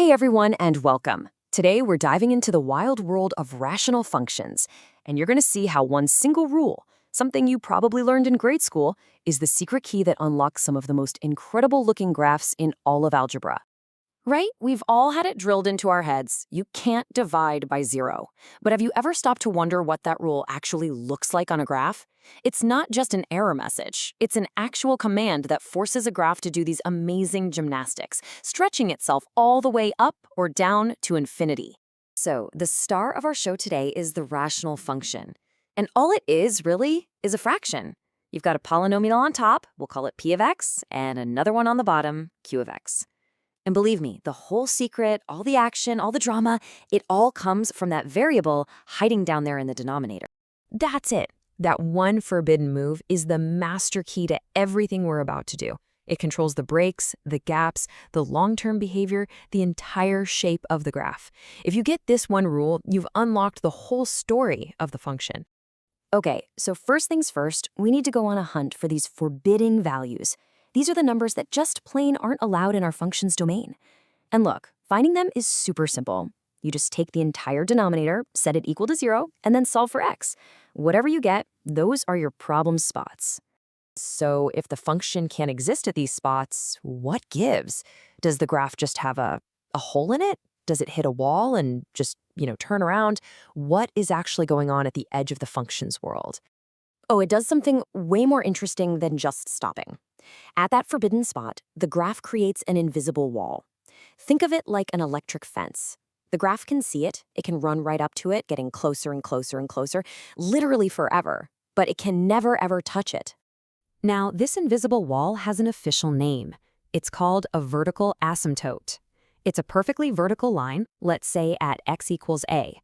Hey everyone, and welcome. Today we're diving into the wild world of rational functions, and you're going to see how one single rule, something you probably learned in grade school, is the secret key that unlocks some of the most incredible looking graphs in all of algebra. Right? We've all had it drilled into our heads. You can't divide by zero. But have you ever stopped to wonder what that rule actually looks like on a graph? It's not just an error message. It's an actual command that forces a graph to do these amazing gymnastics, stretching itself all the way up or down to infinity. So, the star of our show today is the rational function. And all it is, really, is a fraction. You've got a polynomial on top, we'll call it p of x, and another one on the bottom, q of x. And believe me, the whole secret, all the action, all the drama, it all comes from that variable hiding down there in the denominator. That's it. That one forbidden move is the master key to everything we're about to do. It controls the breaks, the gaps, the long-term behavior, the entire shape of the graph. If you get this one rule, you've unlocked the whole story of the function. Okay, so first things first, we need to go on a hunt for these forbidding values. These are the numbers that just plain aren't allowed in our function's domain. And look, finding them is super simple. You just take the entire denominator, set it equal to 0, and then solve for x. Whatever you get, those are your problem spots. So if the function can't exist at these spots, what gives? Does the graph just have a hole in it? Does it hit a wall and just, turn around? What is actually going on at the edge of the function's world? Oh, it does something way more interesting than just stopping. At that forbidden spot, the graph creates an invisible wall. Think of it like an electric fence. The graph can see it, it can run right up to it, getting closer and closer and closer, literally forever, but it can never ever touch it. Now, this invisible wall has an official name. It's called a vertical asymptote. It's a perfectly vertical line, let's say at x equals a.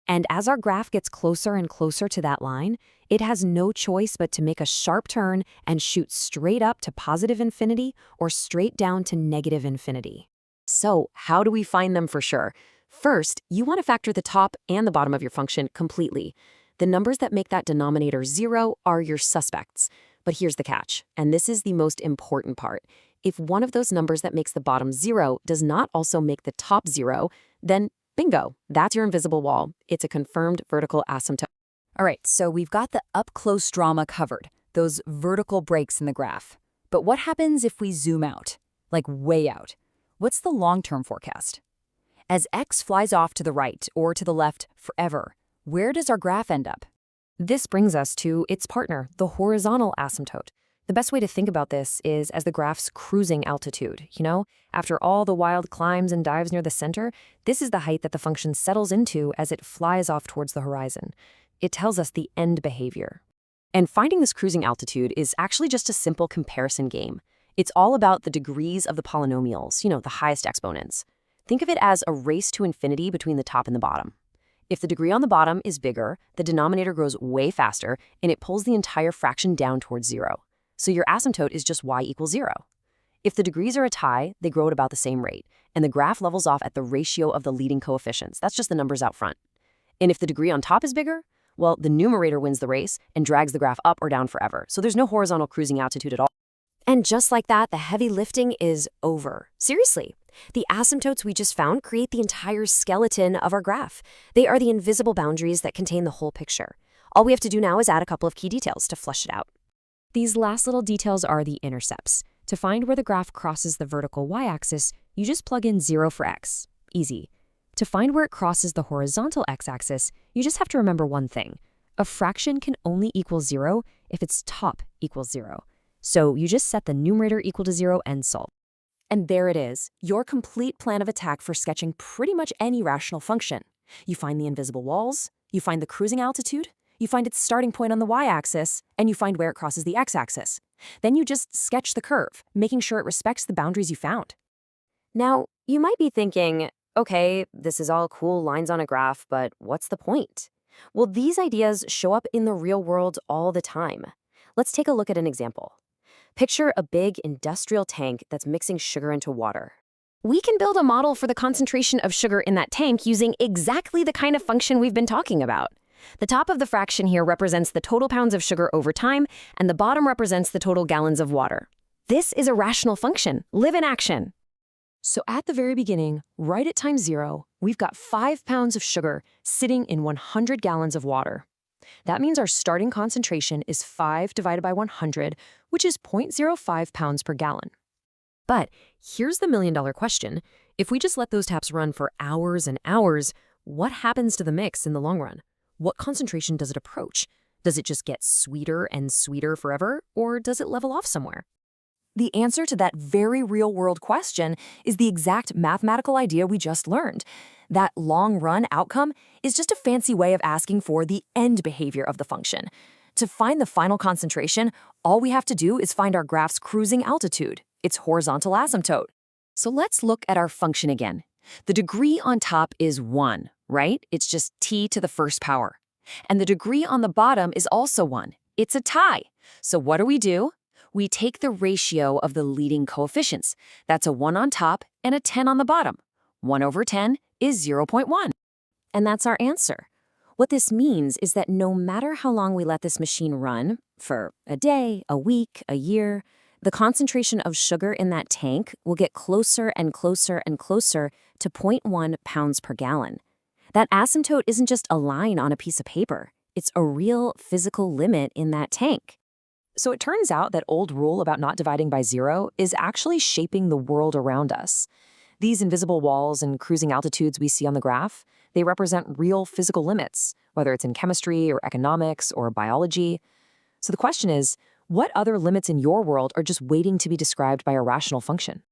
And as our graph gets closer and closer to that line, it has no choice but to make a sharp turn and shoot straight up to positive infinity or straight down to negative infinity. So, how do we find them for sure? First, you want to factor the top and the bottom of your function completely. The numbers that make that denominator 0 are your suspects. But here's the catch, and this is the most important part. If one of those numbers that makes the bottom 0 does not also make the top 0, then bingo, that's your invisible wall. It's a confirmed vertical asymptote. All right, so we've got the up-close drama covered, those vertical breaks in the graph. But what happens if we zoom out, like way out? What's the long-term forecast? As x flies off to the right or to the left forever, where does our graph end up? This brings us to its partner, the horizontal asymptote. The best way to think about this is as the graph's cruising altitude. After all the wild climbs and dives near the center, this is the height that the function settles into as it flies off towards the horizon. It tells us the end behavior. And finding this cruising altitude is actually just a simple comparison game. It's all about the degrees of the polynomials, the highest exponents. Think of it as a race to infinity between the top and the bottom. If the degree on the bottom is bigger, the denominator grows way faster, and it pulls the entire fraction down towards 0. So your asymptote is just y equals 0. If the degrees are a tie, they grow at about the same rate, and the graph levels off at the ratio of the leading coefficients. That's just the numbers out front. And if the degree on top is bigger, well, the numerator wins the race and drags the graph up or down forever. So there's no horizontal cruising altitude at all. And just like that, the heavy lifting is over. Seriously, the asymptotes we just found create the entire skeleton of our graph. They are the invisible boundaries that contain the whole picture. All we have to do now is add a couple of key details to flesh it out. These last little details are the intercepts. To find where the graph crosses the vertical y-axis, you just plug in 0 for x. Easy. To find where it crosses the horizontal x-axis, you just have to remember one thing. A fraction can only equal 0 if its top equals 0. So you just set the numerator equal to 0 and solve. And there it is, your complete plan of attack for sketching pretty much any rational function. You find the invisible walls, you find the cruising altitude, you find its starting point on the y-axis, and you find where it crosses the x-axis. Then you just sketch the curve, making sure it respects the boundaries you found. Now, you might be thinking, okay, this is all cool lines on a graph, but what's the point? Well, these ideas show up in the real world all the time. Let's take a look at an example. Picture a big industrial tank that's mixing sugar into water. We can build a model for the concentration of sugar in that tank using exactly the kind of function we've been talking about. The top of the fraction here represents the total pounds of sugar over time, and the bottom represents the total gallons of water. This is a rational function. Live in action. So at the very beginning, right at time 0, we've got 5 pounds of sugar sitting in 100 gallons of water. That means our starting concentration is 5 divided by 100, which is 0.05 pounds per gallon. But here's the million-dollar question. If we just let those taps run for hours and hours, what happens to the mix in the long run? What concentration does it approach? Does it just get sweeter and sweeter forever, or does it level off somewhere? The answer to that very real-world question is the exact mathematical idea we just learned. That long-run outcome is just a fancy way of asking for the end behavior of the function. To find the final concentration, all we have to do is find our graph's cruising altitude, its horizontal asymptote. So let's look at our function again. The degree on top is 1, right? It's just t to the first power. And the degree on the bottom is also 1. It's a tie. So what do? We take the ratio of the leading coefficients. That's a 1 on top and a 10 on the bottom. 1 over 10 is 0.1. And that's our answer. What this means is that no matter how long we let this machine run, for a day, a week, a year, the concentration of sugar in that tank will get closer and closer and closer to 0.1 pounds per gallon. That asymptote isn't just a line on a piece of paper. It's a real physical limit in that tank. So it turns out that old rule about not dividing by 0 is actually shaping the world around us. These invisible walls and cruising altitudes we see on the graph, they represent real physical limits, whether it's in chemistry or economics or biology. So the question is, what other limits in your world are just waiting to be described by a rational function?